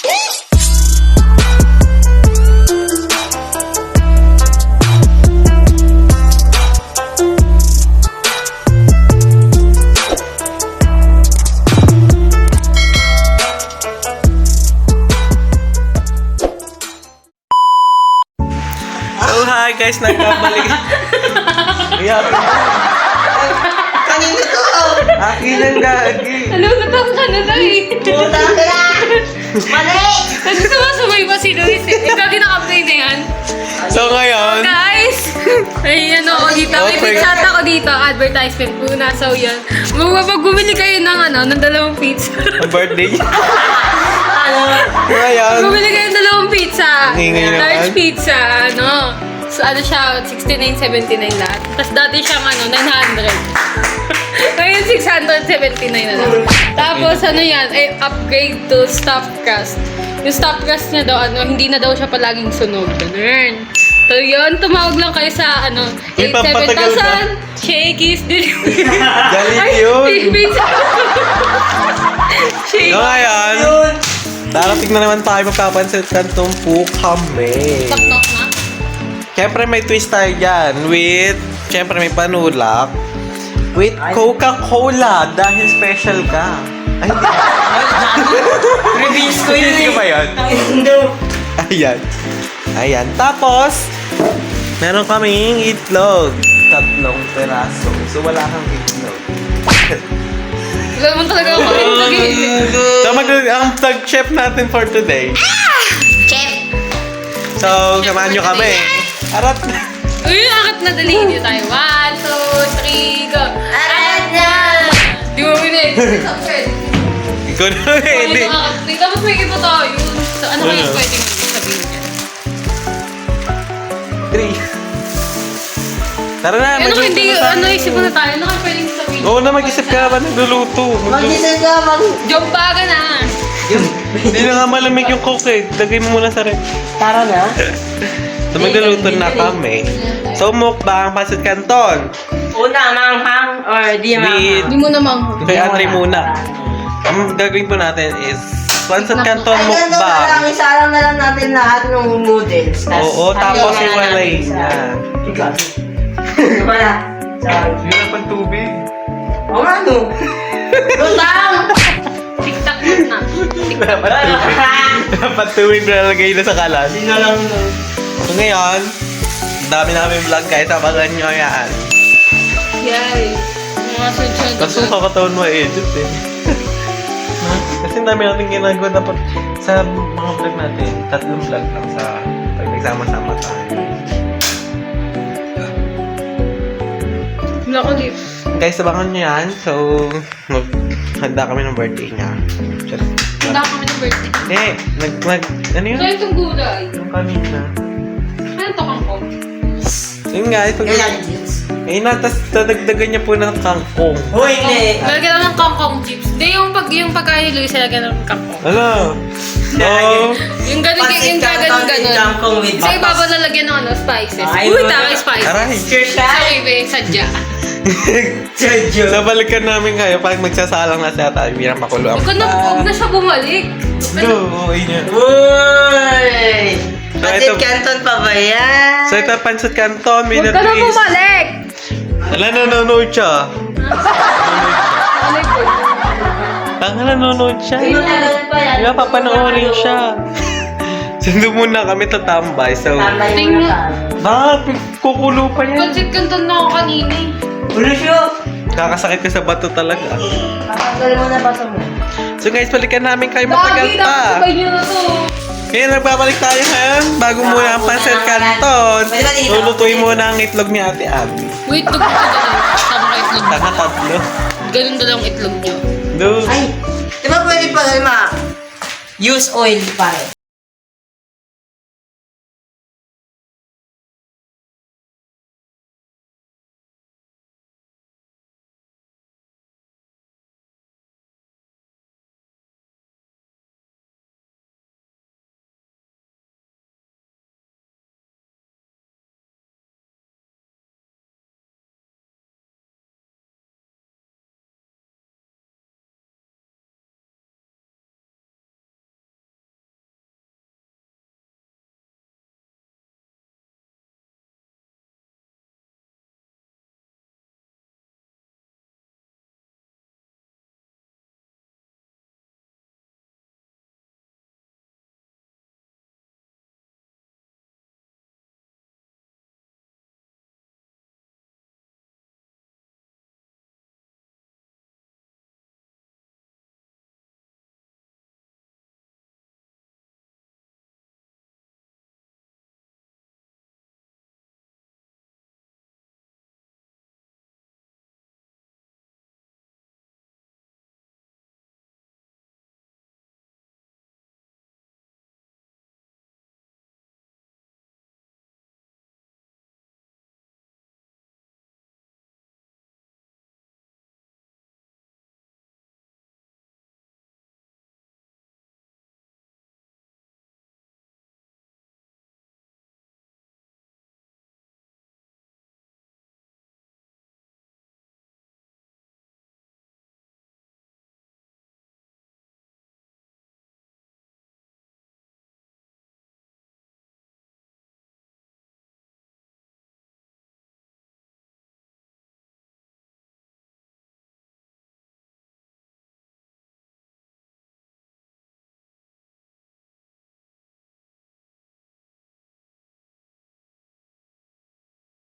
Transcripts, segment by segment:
So hi guys, nagkabalik. Kanino to? Akin ang gagi. Alam, natang ka na lang eh. Puta ka na! Mali! Kasi sumasabay pa si Luis eh. Ikaw kinaka-play na yan. So ngayon, Guys! Ay, ano ako dito. May Okay. chat ako dito. Advertisement muna. So, yan. Pag bumili kayo ng ng dalawang pizza. ang birthday niya. Ano? Ngayon, Bumili kayo ng dalawang pizza. Ingay naman. Large pizza. So, siya, 69.79 lahat. Tapos dati siyang 900. Ngayon, 679 na lang. Tapos, yan, upgrade to stuffed crust. Yung stuffed crust niya daw, hindi na daw siya palaging sunog. Ganun. So, yun, tumawag lang kayo sa, May pampatagal ba? 87,000 Shakey's delivery. galing yun. Pizza. So ngayon, darating na naman tayo magpapansit kantong po kami. Knock-knock na. Siyempre may twist tayo dyan with, siyempre may panulak. With Coca-Cola dahil special ka. Ay, hindi. Reviews ko yun Reviews ko ba yun? Hindi. Ayan. Ayan. Tapos, meron kaming itlog. 3 peraso. So, wala kang itlog. Wala naman talaga ako rin. So, ang tag-chef natin for today. Chef! So, samahan nyo kami. Arat na. Uy, akit na dali. Hindi tayo. 1, 2, 3, go. Arat na! Di mo pinay. Ikaw na ready. Tapos may iba tayo. So, ano kaya Ano? pwedeng sabihin niya? 3. Tara na, Ano magluto hindi, na tayo. isip mo na tayo. Ano kaya pwedeng sabihin? Oo na, mag-isip ka ba nagluluto? Mag-isip ka Joke baga na. Hindi na nga malamig yung coke eh. Lagay mo muna sa rep. Tara na. So, magluluto na kami. So, mukbang pasit canton. Una, manghang or di manghang? Hindi mo naman. Kay Andre muna. Ang gagawin po natin is pasit canton Ay, ganito na mukbang. lang. Isalang na lang natin lahat ng noodles. Oo, tapos iwalay niya. Ano ba na? Yun ang pantubig. O nga no. Lutang! Tiktak na. Dapat tubig na lagay na sa kalan. Sino lang no? So ngayon, ang dami namin vlog guys. Abangan nyo yan. Yay. Mga sunod-sunod. Kaso kakatawan mo edit eh. Kasi ang dami natin ginagawa dapat sa mga vlog natin. 3 vlog lang sa pag nagsama-sama tayo. Wala ko dito. Guys, abangan nyo yan. So, handa kami ng birthday niya. Wala kami ng birthday. Ano yun? So, itong gulay. Yung kanina. Ano to kangkong? Yun nga, ito. Kailangan jeans. Ayun na, tapos dadagdagan niya po ng kangkong. Hoy, hindi. Lalagyan lang ng kangkong chips. Hindi, yung pagkain ni Luis, lalagyan lang ng kangkong. Ano? So, Yung ganun. Kangkong with Sa ibabaw lalagyan ng spices. Ay, Uy, wala. takay spices. aray. Sorry, be, sadya. Sergio. So, balikan namin kayo pag magsasalang na siya tayo. Bilang makulo ang... Huwag na siya bumalik. No, okay niya. Uy! So, Patit ito- Canton pa ba yan? So, ito pancit canton, Huwag minute ka na twist. bumalik. Ala, nanonood siya. Ano yun? Ang nanonood siya. Ay, matagal pa yan. Nga, papanoorin siya. Sundo muna kami tatambay. So, Tambay mo Tingnan. na. bakit kukulo pa yan? Pansit kanton na ako kanina eh. Ulo siya. Kakasakit ka sa bato talaga. Kakagol mo na baso mo. So guys, balikan namin kayo matagal Lagi, pa. dapat sabay niyo na to. Ngayon, nagbabalik tayo ngayon. Bago muna ang pancit canton. Pwede ba dito? Lulutuin muna ang itlog ni Ate Abby. Wait, dugtog ko na. Tama ka itlog. Tanga 3. Ganun daw ang itlog niyo. Dude. Ay, di ba pwede pa use oil pa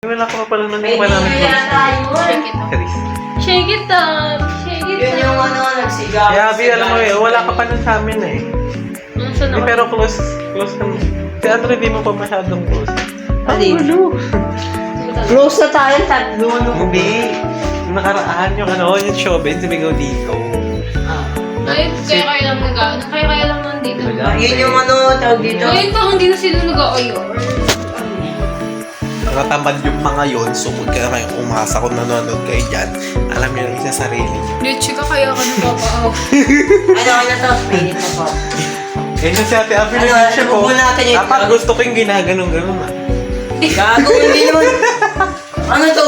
Wala ka pa pala nang hindi pa namin Kaya close. Shake it up. Charis. Shake it up. Shake it Yun yung up. ano, nagsigaw. Kaya, Abi, alam mo wala ka pa nun sa amin eh. Nasaan Hindi, ako? pero close ka. Si Andre, di mo pa masyadong close. Alin? Close na tayo, tatlo. Hindi. Yung nakaraan, yung yung showbiz, sumigaw dito. Ay, kaya lang kaya lang nandito. Yun yung ano, tawag dito. Ngayon pa, hindi na sila nag-aayos. Nakatamad yung mga yon, so huwag ka na kayong umasa kung nanonood kayo dyan. Alam niyo na isa sarili niyo. Bitch ka kaya ka nagpapaaw. Ano to? Mainit na po. Eh, na si Ate Abby Ano, na siya po. ano natin yung- Dapat gusto ko yung ginaganong-ganon ah. Gago, hindi naman. Ano to?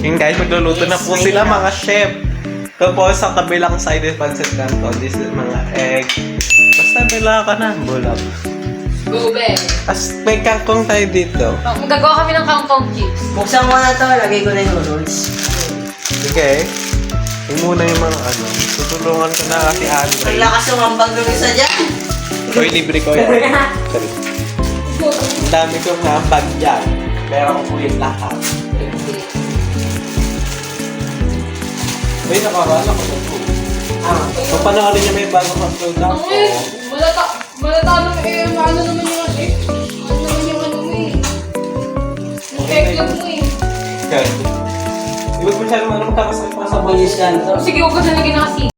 Yung guys, magluluto na po sila mga chef. Tapos sa kabilang side is pancit canton. This is mga egg. Basta bila ka na. Bulak. Go, be. As may kangkong tayo dito. Magagawa kami ng kangkong chips. Buksan ko na to, lagay ko na yung noodles. Okay. Yung muna yung mga ano. Tutulungan ko na kasi Ang Andre. lakas yung hambang ng isa dyan. Koy, libre ko yan. Sorry. Ang dami kong nambag dyan. Pero ako po yung lahat. Uy, nakarala ko na po. Kung panoorin niyo may bagong upload ako. Malata naman eh, ano naman yung ano eh. Ano naman yung ano mo eh. Yung backlog mo eh. Okay. Di ba masyadong ano magkakasakit pa sa Mabilis yan to. Sige, huwag ka na lagyan ng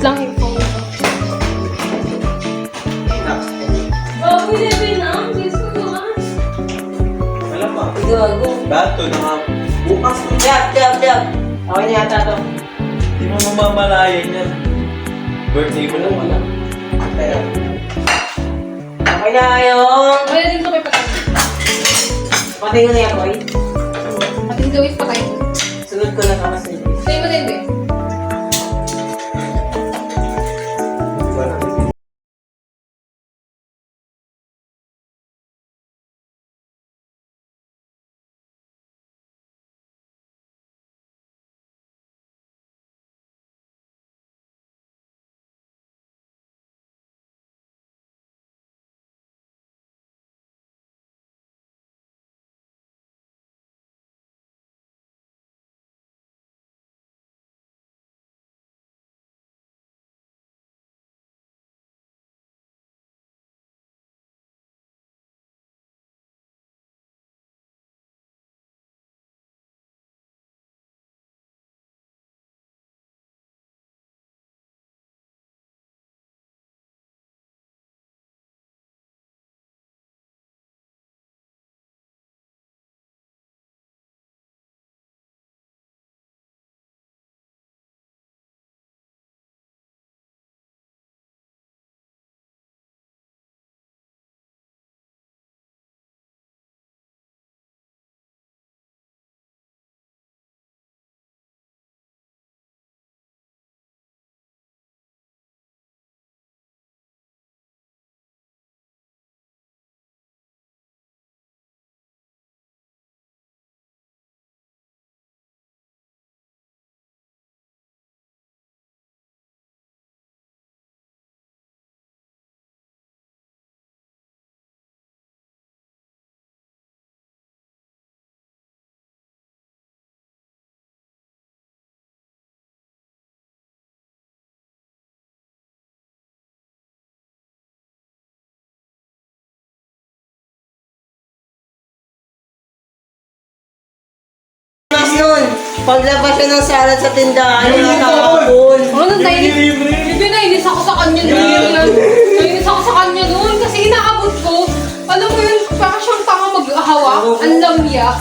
lang yung phone ko. Oh, pwede na. Gusto ko naman. Wala pa. Gago. Dato na nga. Bukas na. Yap. Okay na yata to. Hindi mo mamamalayan yan. Birthday mo lang wala. Okay na yung... Pwede din ito may patay. Patay ko na yan, boy. Pati gawin patay. Sunod ko na kamas nito. Patay mo din, babe. Mas nun, paglabas siya ng salad sa tindahan, yung nakakapon. Ano, nainis ako sa kanya noon. Nainis ako sa kanya noon kasi inaabot ko. Alam mo yun, parang siyang tanga mag-ahawa. Ang lamya.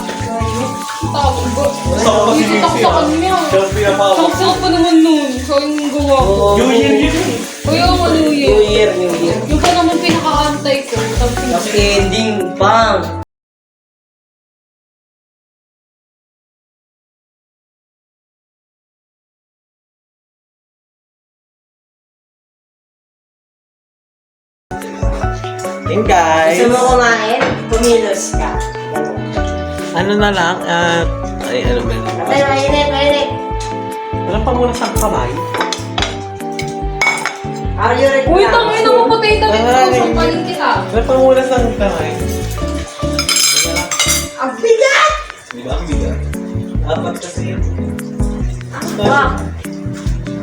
Tawag ko. Nainis ako sa kanya. Ang sarap pa naman noon. So yung gawa ko. New Year yun. Kaya nga New Year. New Year. Yung pa naman pinaka-antay ko. Tapos ending, bang! Yun guys. Gusto mo kumain? Kumilos ka. Ano na lang, ay ano ba yun? Pero mainit. Alam pa muna sa kamay. Are you ready? Uy, tangin ako potato with sauce. Ang paling kita. Alam pa muna sa kamay. Ang bigat! Di ba ang bigat? Apat kasi yun. Wow.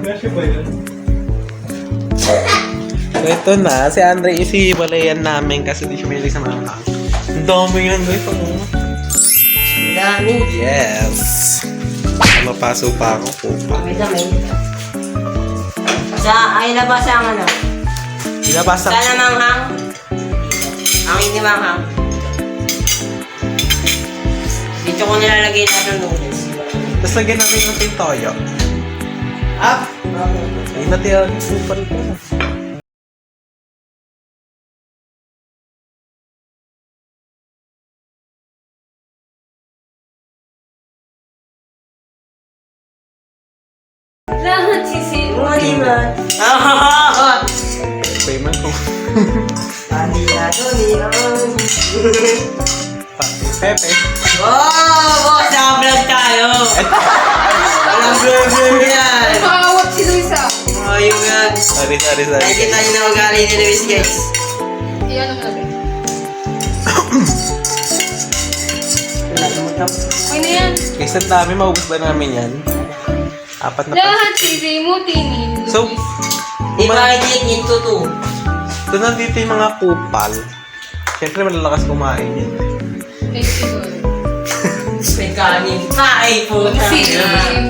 Kasi ba yun? So ito na, si Andre isiwalayan namin kasi di siya mahilig sa mga hang. Ang dami yan guys, ano? Ang dami. Yes! Mapaso pa ako po pa. May damay. Ay labas ang ano? Ilabas ang... Sana manghang. Ang hindi manghang. Dito ko nilalagay lahat ng noodles. Tapos lagyan natin ng tintoyo. Up! Ay, natira yung super ko. Lahat sisi. Maliman. Payment ko. Pandiyato niyan. Pepe. Wow! Naka-vlog tayo! Walang vlog yan! Nakawat si Luisa. Ayun yan. Sorry. Nakikita niyo na ugali ni Luis, guys. Iyan ang natin. Okay na yan. Kasi ang dami, maubos ba namin yan? Apat na pa. Lahat sisi mo tinin. So, Divide it into two. so nandito yung mga kupal. Siyempre, malalakas kumain yun. Thank you. May kanin. Ay, puta. Sim,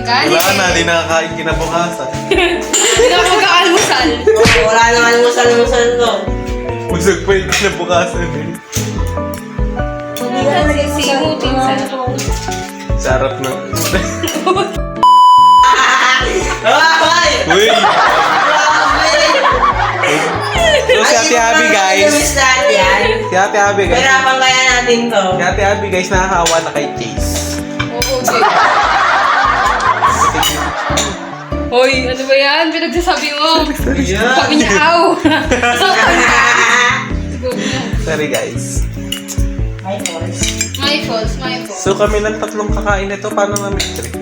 kanin. Wala na, di nakakain kinabukasan. Hindi na ako mag-aalmusal. Wala nang almusal-almusal doon. Busog pa yung kinabukasan eh. Hindi ka na Simutin sa... Sarap ng... Ay! Uy! So si Ate Abby guys. Miss natin yan. Si Ate Abby guys. Perapan kaya natin to. Si Ate Abby guys nakakawa na kay Chase. Oo, okay. Hoy, ano ba yan? Pinagsasabi mo. Sabi niya, aw. Sabi niya. Sorry guys. My fault. My fault. So kami lang tatlong kakain nito. Paano namin trip?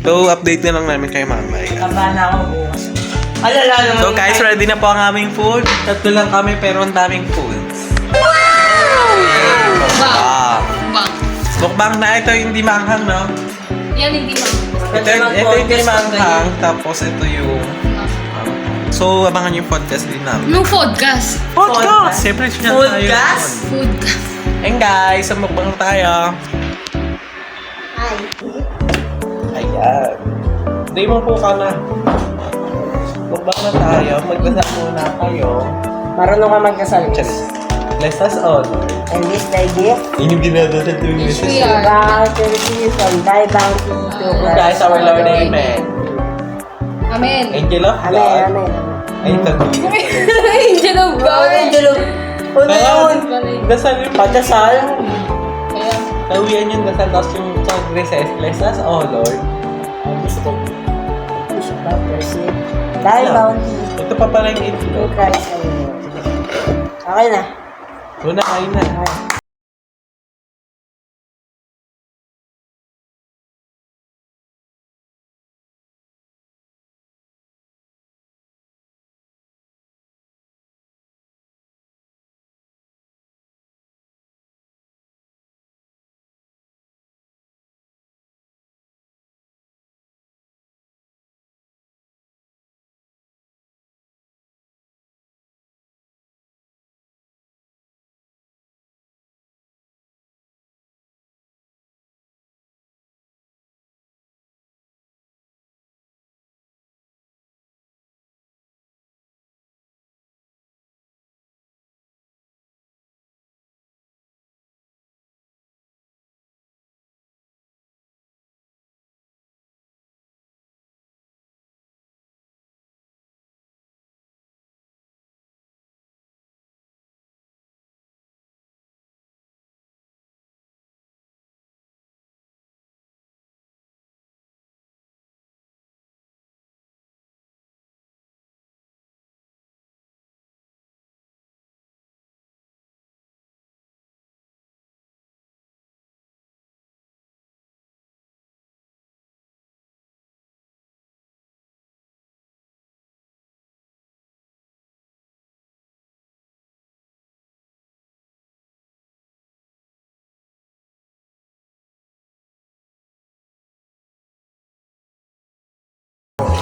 So update na lang namin kay Mama. Kaba na ako bukas. Alala naman. So guys, ready na po ang aming food. Tatlo lang kami pero ang daming foods. Ah. Bang. Mukbang na ito hindi manghang, no? Yan, hindi mo. Ito hindi manghang. Tapos ito yung... So, abangan yung podcast din namin. Anong podcast? Podcast! Siyempre, siya tayo. Podcast? Podcast. And guys, so mukbang tayo. Ayan. Day mo po ka na. Mukbang na tayo. Magdasal muna kayo. Marunong ka magkasal. Charis. Bless us all. And this thy gift. Yun yung dinadasal to yung Yes, message. we are. Bow to receive from thy bounty to Guys, our Lord, Amen. Amen. Angel of Amen, God. amen. Ay, tabi. Angel of God. Angel of... Ano yun? Dasal yung Pagdasal? Kaya, Tawian yung dasal, tapos yung recess. Bless us, oh Lord. Bishop of receive thy bounty Ito pa pala yung to itlog. Christ our Lord. Okay na. Una, kain na. Okay.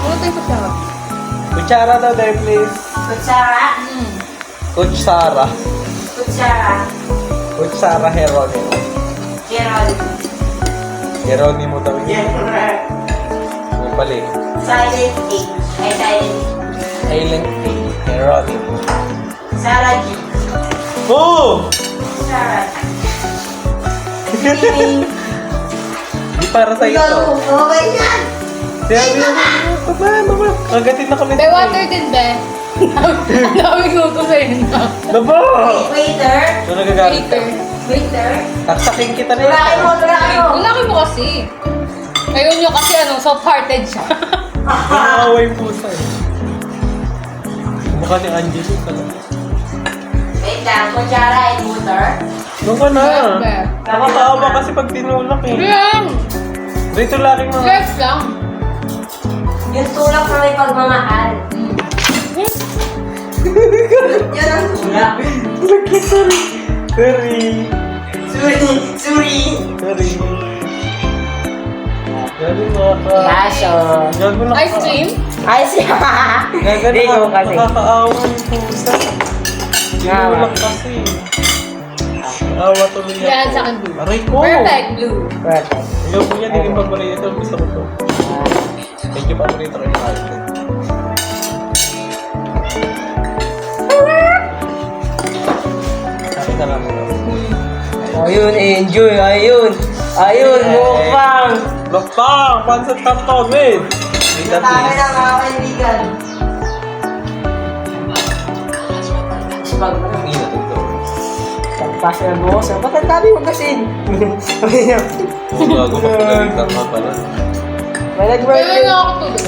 ano tayo kasama? Kutsara daw there, please. Kutsara? Kutsara. Kutsara. Kutsara Heronimo. Gerald. Heronimo daw yun. Gerald. Ano pala eh? Silent H. Ay, silent. Silent A. Heronimo. Sarah G. Oh! Sarah. Di para sa ito. Okay yan. Sabi mo, baba. Agatin na kami. Be, water din, be. Ang daming luto sa inyo. Baba! Waiter. Ano nagagalit ka? Waiter. Waiter. Taksakin kita na Tulakin mo, tulakin mo. Wala mo kasi. Ngayon nyo kasi soft-hearted siya. Nakakawa yung pusa eh. Mukha ni Angelo talaga. Wait lang, kutsara and water. Doon ka na. Be. Nakakaawa kasi pag tinulak eh. Ayan. Dito laging mga... Yes lang. Yung tulak na may pagmamahal. Yan ang tulak. Sorry. Sorry. Suri. Sorry. Sorry mga ka... Baso. Gago na Ice cream? Ay, siya. Gago na Ikaw kasi. nakakaawa yung pusa. Tinulak kasi. Awa tuloy ako. Yan sa akin blue. Aray ko. Perfect blue. Perfect. Ikaw po yan, hindi paborito. Gusto ko to. Thank you, paborito ko yung kahit. Ayun, enjoy. Ayun. Ayun, mukbang. Lokpang! Pansat Canton, wait! Wait a Tama please. na mga kaibigan. Pag Ang inat ito. pagpasa ng bukas, ba't ang dami magasin? Kung gago pa pinalitan ka pala. May Kaya nag-birthday. na ako tulog.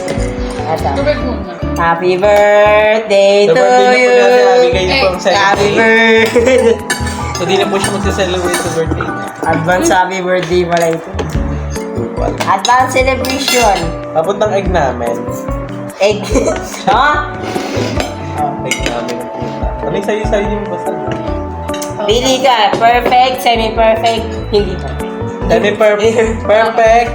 Ata. Tubig muna. Happy birthday Sa to birthday niya po you. niya, bigay niya po ang second Happy day. birthday. So, di na po siya magse-celebrate sa birthday niya. Advance happy birthday pala ito. Tupal. Advance celebration. Papuntang egg namin. Egg. Ha? Egg namin ang puta. Ano yung sayo-sayo yung basta? Pili ka. Perfect, semi-perfect, hindi perfect. Semi-perfect. Perfect.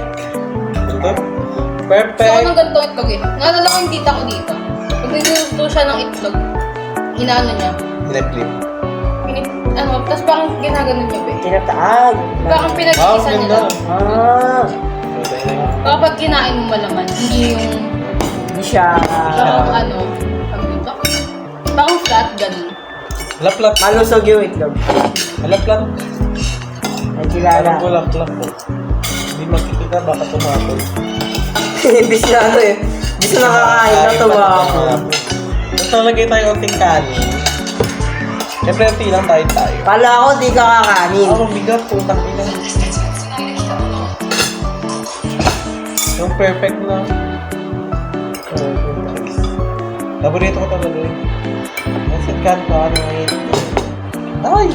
Ito? So, Perfect. ako ng ganito itlog eh. Naalala ko yung tita ko dito. Pag niluto siya ng itlog, inaano niya. Pinag-clip. Tapos parang ginaganon niya ba eh. Tinataag. Parang Wow, pinag-iisa niya ganda. lang. Ah. Kapag kinain mo malaman, hindi yung Hindi siya. parang ano, tawag dito? Parang flat, ganun. Laplat. Malusog yung itlog. Laplat. Ay, kilala. Parang kulak-lak po. Hindi makikita, baka tumatol. Imbis na ano eh. Imbis na nakakain na tumako. Tapos nalagay tayo konting kanin. Siyempre, unti lang tayo. Kala ko di ka kakanin. Ang bigat, putang ina. Yung perfect na. Paborito ko talaga yun. Ang kanto, ano ngayon. Ay!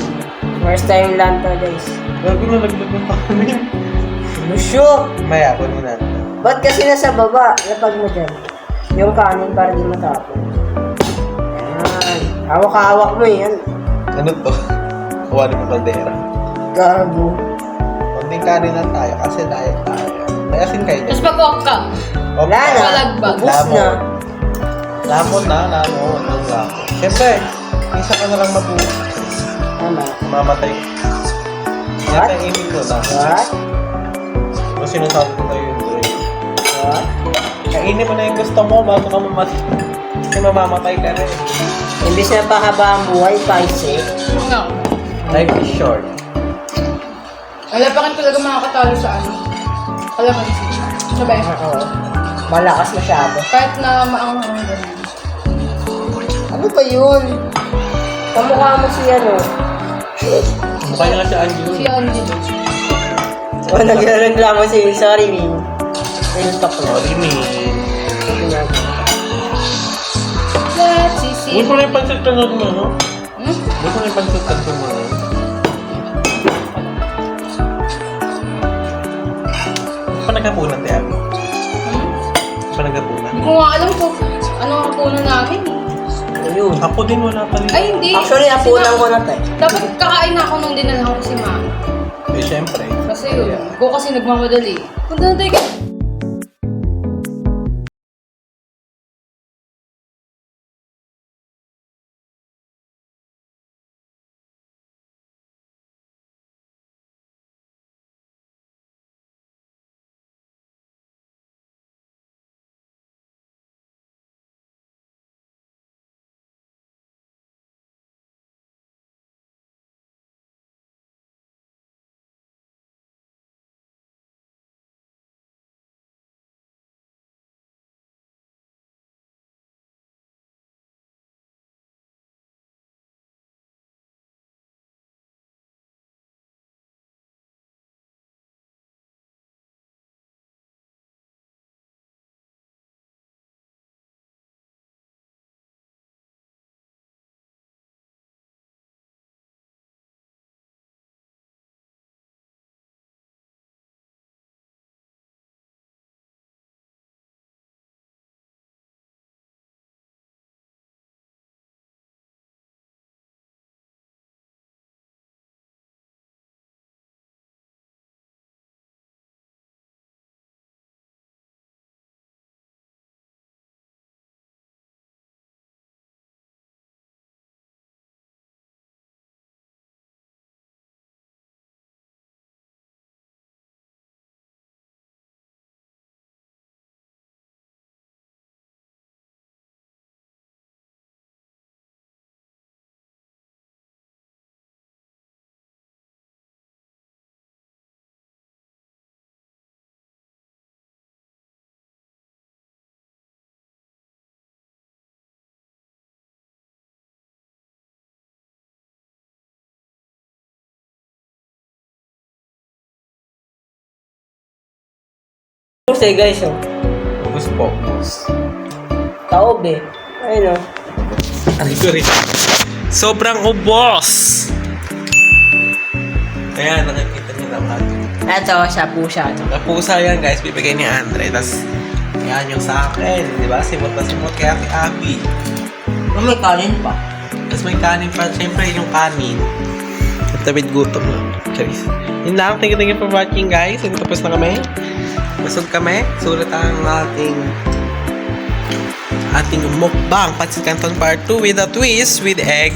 First time lang to guys. Gago na naglag ng kanin. Lusyo! Maya, kunin natin. Ba't kasi nasa baba? Lapag mo dyan. Yung kanin para di matapon. Yan. Hawak-hawak mo yan. Ano to? Kuha mo kaldera. Gago. Konting kanin lang tayo kasi diet tayo. May asin kayo dyan. Tapos pag-walk ka, Wala na. Walagbag. Ubus na. Lamon na, lamon. Ang lamon. Siyempre, isa ka na lang mabuhay. Tama. Mamatay. What? Yata imig ko na. What? Kung sinasabi ko sa'yo yung Dre. What? Kainin mo na yung gusto mo bago ka mamatay. Kasi mamamatay ka rin. Imbis na pahaba ang buhay, paise. no. Life is short. Wala pa rin talaga makakatalo sa ano. Alam mo, sabay. Oo. Malakas masyado. Kahit na maanghang ganun. Ano ba yun? Kamukha mo si ano? Mukha niya nga si Angie. Si Andy. O, nagreklamo si sorry, Min. Real talk na. Sorry, me. Let's see. Gusto mo na yung pansat kanod mo, no? Hmm? Gusto mo na yung pansat kanod mo, no? Gusto pa nagkapunan, Tia? Hmm? Gusto pa nagkapunan? Hindi ko nga alam kung ano ang puno namin. Ayun. Ako din wala pa rin. Ay, hindi. Actually, apunan ko na tayo. Dapat kakain na ako nung dinalhan ko si Mama. Eh, syempre. Kasi yun, ko kasi nagmamadali. Punta na tayo. Kasi guys, oh. Focus. Taob eh. Ayun oh. Aray ko rin. Sobrang ubos! Ayan, nakikita niyo naman. Ito, siya po siya. Napusa yan guys, bibigay ni Andre. Tapos, yan yung sa akin. Di ba? Simot na simot kay Ate Abby. Oh, may kanin pa. Tapos may kanin pa. Siyempre yung kanin. At tabid gutom na. Charis. Yun lang. Thank you for watching guys. And tapos na kami. Masog kami. Sulat ang ating mukbang. Pancit Canton Part 2 with a twist. With egg.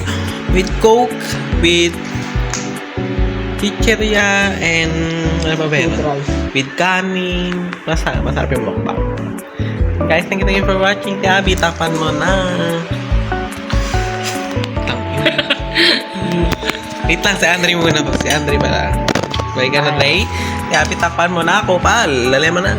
With Coke. With chicheria and ano ba ba yun? With kanin. Masarap yung mukbang. Guys, thank you for watching. Kaya Abby, tapan mo na. Wait lang, si Andre muna po. Si Andre pala. May ganun day. Kaya Abby, tapan mo na ako, pal. Lalema na.